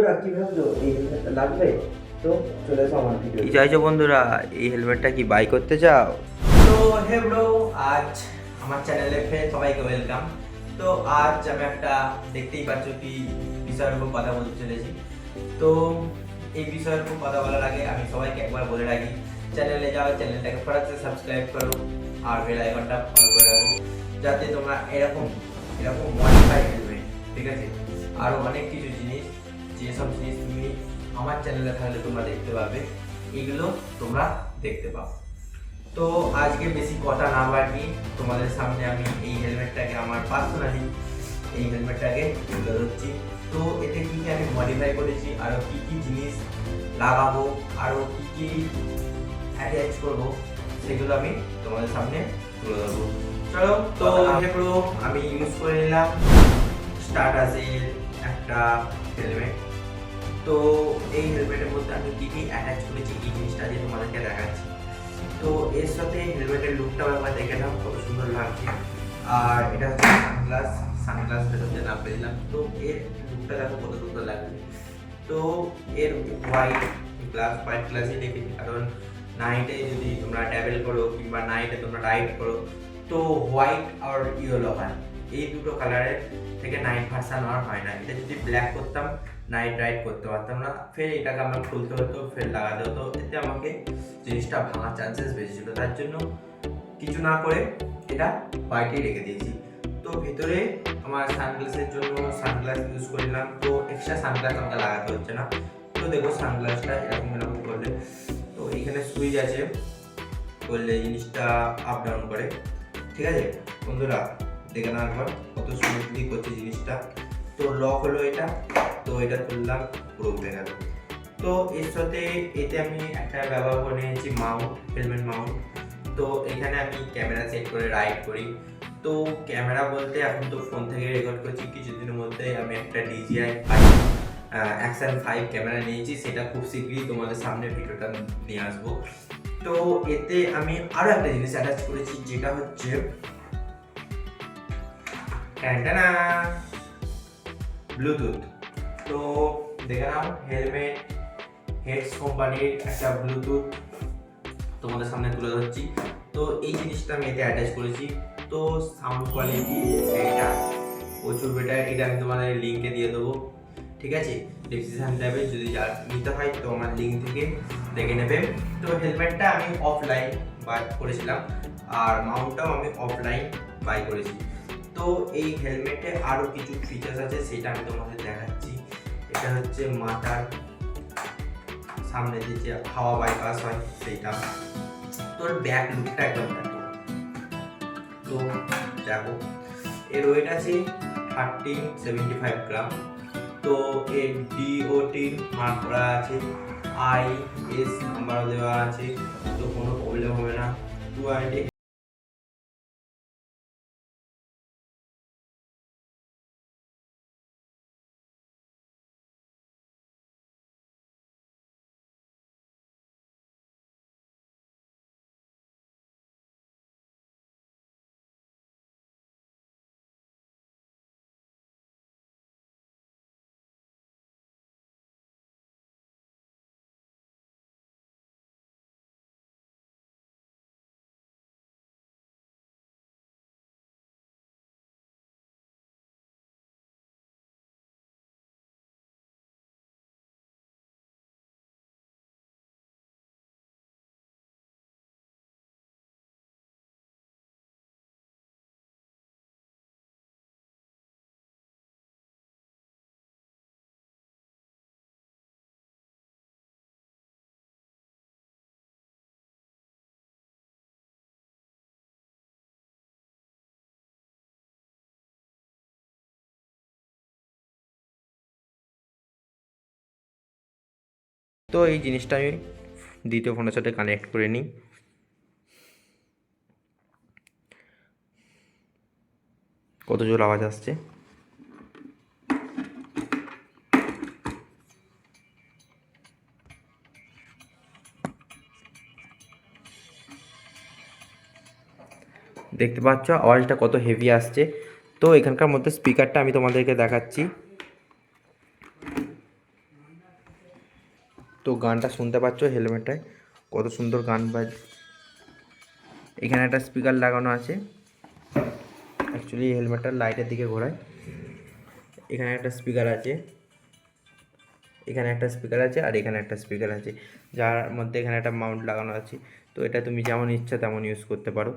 বন্ধুরা কি ভাবছো এই হেলমেটটা লাগবে? তো চলে এসো আমার ভিডিও। কি চাইছো বন্ধুরা, এই হেলমেটটা কি বাই করতে চাও? তো হে ব্রো, আজ আমার চ্যানেলে ফের সবাইকে ওয়েলকাম। তো আজ আমি একটা দেখতেই পাচ্ছ কি বিষয়ের উপর কথা বলতে চলেছি। তো এই বিষয়ের উপর কথা বলার আগে আমি সবাইকে একবার বলে রাখি, চ্যানেলে যাও, চ্যানেলটাকে ফটাফট সাবস্ক্রাইব করো আর বেল আইকনটা অন করে রাখো, যাতে তোমরা এরকম এরকম মডিফাই হেলমেট, ঠিক আছে, আরও অনেক কিছু জিনিস, যেসব জিনিস তুমি আমার চ্যানেলে থাকলে তোমরা দেখতে পাবে, এগুলো তোমরা দেখতে পাও। তো আজকে বেশি কথা না বাড়িয়ে তোমাদের সামনে আমি এই হেলমেটটাকে আমার পার্সোনালি এই হেলমেটটাকে তুলে ধরছি। তো এতে কি কি আমি মডিফাই করেছি, আরও কি কি জিনিস লাগাবো, আরও কি কি অ্যাটাচ করবো, সেগুলো আমি তোমাদের সামনে তুলে ধরবো। চলো, তো পুরো আমি ইউজ করে নিলাম স্টারডাসের একটা হেলমেট। তো এই হেলমেটের মধ্যে আমি কি কি অ্যাটাচ করেছি এই জিনিসটা দিয়ে তোমাদেরকে দেখাচ্ছি। তো এর সাথে হেলমেটের লুকটাও একবার দেখে নাও, কত সুন্দর লাগছে। আর এটা হচ্ছে সানগ্লাস ভেতরতে নাম পেলাম। তো এর লুকটা দেখো কত সুন্দর লাগছে। তো এর হোয়াইট গ্লাসই রেখেছি, কারণ নাইটে যদি তোমরা ট্রাভেল করো কিংবা নাইটে তোমরা রাইড করো, তো হোয়াইট আর ইয়েলো হয়, এই দুটো কালারের থেকে নাইট ভার্সান আর হয় না। এটা যদি ব্ল্যাক করতাম নাইট রাইড করতে পারতাম না, ফের এটাকে আমার খুলতে হতো, ফের লাগাতে হতো, এতে আমাকে জিনিসটা ভাঙার চান্সেস বেশি ছিল। তার জন্য কিছু না করে এটা হোয়াইটেই রেখে দিয়েছি। তো ভেতরে আমার সানগ্লাসের জন্য সানগ্লাস ইউজ করলাম, তো এক্সট্রা সানগ্লাস আমাকে লাগাতে হচ্ছে না। তো দেখো সানগ্লাসটা এরকম করলে, তো এখানে সুইচ আছে, করলে জিনিসটা আপ ডাউন করে, ঠিক আছে বন্ধুরা, দেখে নেওয়ার পর কত স্মুথলি করছে জিনিসটা। তো লক হলো এটা, তো এটা তুললাম, পুরো উঠে গেল। তো এর সাথে এতে আমি একটা ব্যবহার করে নিয়েছি মাউন্ট, হেলমেট মাউন্ট। তো এখানে আমি ক্যামেরা সেট করে রাইড করি। তো ক্যামেরা বলতে এখন তো ফোন থেকে রেকর্ড করছি, কিছুদিনের মধ্যে আমি একটা DJI অ্যাকশন 5 ক্যামেরা নিয়েছি, সেটা খুব শীঘ্রই তোমাদের সামনে ভিডিওটা নিয়ে আসবো। তো এতে আমি আরো একটা জিনিস অ্যাটাচ করেছি, যেটা হচ্ছে ব্লুটুথ। তো দেখে নাও, হেলমেট হেডস কোম্পানির একটা ব্লুটুথ তোমাদের সামনে তুলে ধরছি। তো এই জিনিসটা আমি এতে অ্যাটাচ করেছি। তো সাউন্ড কোয়ালিটি এটা প্রচুর বেটার, এটা আমি তোমাদের লিঙ্কে দিয়ে দেবো, ঠিক আছে, ডিসক্রিপশন ট্যাবে, যদি যার নিতে হয় তো আমার লিঙ্ক থেকে দেখে নেবে। তো হেলমেটটা আমি অফলাইন বাই করেছিলাম, আর মাউন্টটাও আমি অফলাইন বাই করেছি। তো এই হেলমেটে আরও কিছু ফিচার্স আছে, সেটা আমি তোমাদের দেখাচ্ছি। এটা হচ্ছে মাথার সামনে যে হাওয়া বাইপাস হয় সেইটা। তোর ব্যাক লুকটা একদম দেখো। তো দেখো এর ওয়েট আছে 1375 গ্রাম। তো এর DOT মার্ক করা আছে, IS নাম্বারও দেওয়া আছে, তো কোনো প্রবলেম হবে না। 2 তো এই জিনিসটা আমি দ্বিতীয় ফোনের সাথে কানেক্ট করে নিই। কত জোর আওয়াজ আসছে। দেখতে পাচ্ছ আওয়াজটা কত হেভি আসছে। তো এখানকার মধ্যে স্পিকারটা আমি তোমাদেরকে দেখাচ্ছি। তো গানটা শুনতে পাচ্ছ হেলমেটটায় কত সুন্দর গান বাজ। এখানে একটা স্পিকার লাগানো আছে, অ্যাকচুয়ালি হেলমেটটার লাইটের দিকে ঘোরায়। এখানে একটা স্পিকার আছে, এখানে একটা স্পিকার আছে, আর এখানে একটা স্পিকার আছে, যার মধ্যে এখানে একটা মাউন্ট লাগানো আছে। তো এটা তুমি যেমন ইচ্ছা তেমন ইউজ করতে পারো।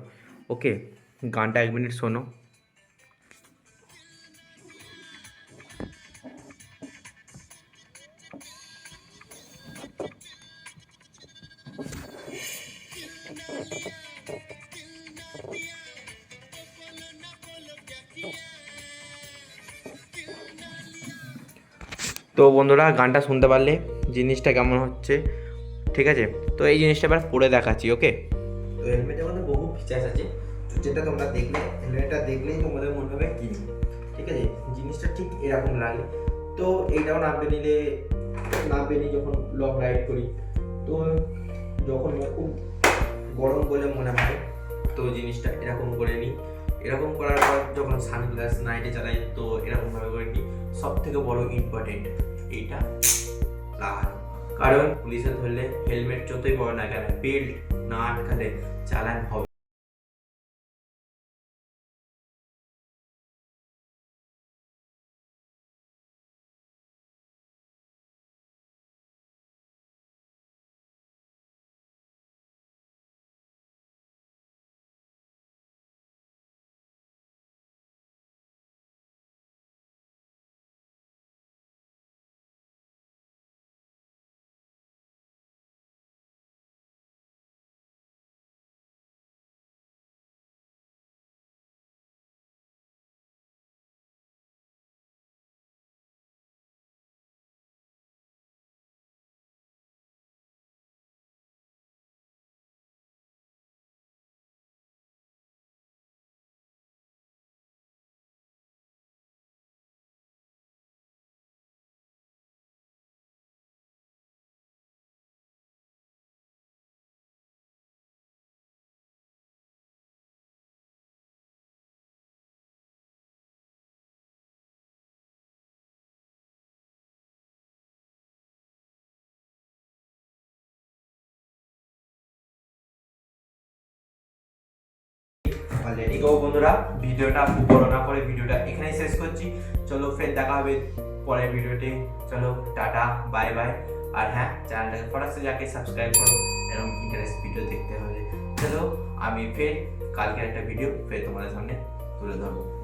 ওকে, গানটা 1 মিনিট শোনো। তো বন্ধুরা, গানটা শুনতে পারলে জিনিসটা কেমন হচ্ছে, ঠিক আছে? তো এই জিনিসটা এবার পরে দেখাচ্ছি। ওকে, তো হেলমেটের মধ্যে বহু ফিচার্স আছে, তো যেটা তোমরা দেখলে হেলমেটটা দেখলেই তোমাদের মনে হবে কিনি, ঠিক আছে? জিনিসটা ঠিক এরকম লাগে। তো এইটাও নামবে নিলে যখন লং রাইড করি, তো যখন খুব গরম বলে মনে হয় তো জিনিসটা এরকম করে নিই। এরকম করার পর যখন সানগ্লাস নাইটে চালাই তো এরকমভাবে করে নিই। সব থেকে বড় ইম্পর্টেন্ট এইটা লাগানো, কারণ পুলিশে ধরলে হেলমেট যতই বড় না কেন বেল্ট না আটকালে চালান হবে। অলরেডি গো বন্ধুরা, ভিডিওটা বড় না করে ভিডিওটা এখানেই শেষ করছি। চলো ফের দেখা হবে পরের ভিডিওতে। চলো টাটা, বাই বাই। আর হ্যাঁ, চ্যানেলটাকে ফটাক से जाके সাবস্ক্রাইব করো এরকম ইন্টারেস্ট ভিডিও দেখতে হলে। চলো আমি ফের কালকে একটা ভিডিও ফের তোমাদের সামনে তুলে ধরবো।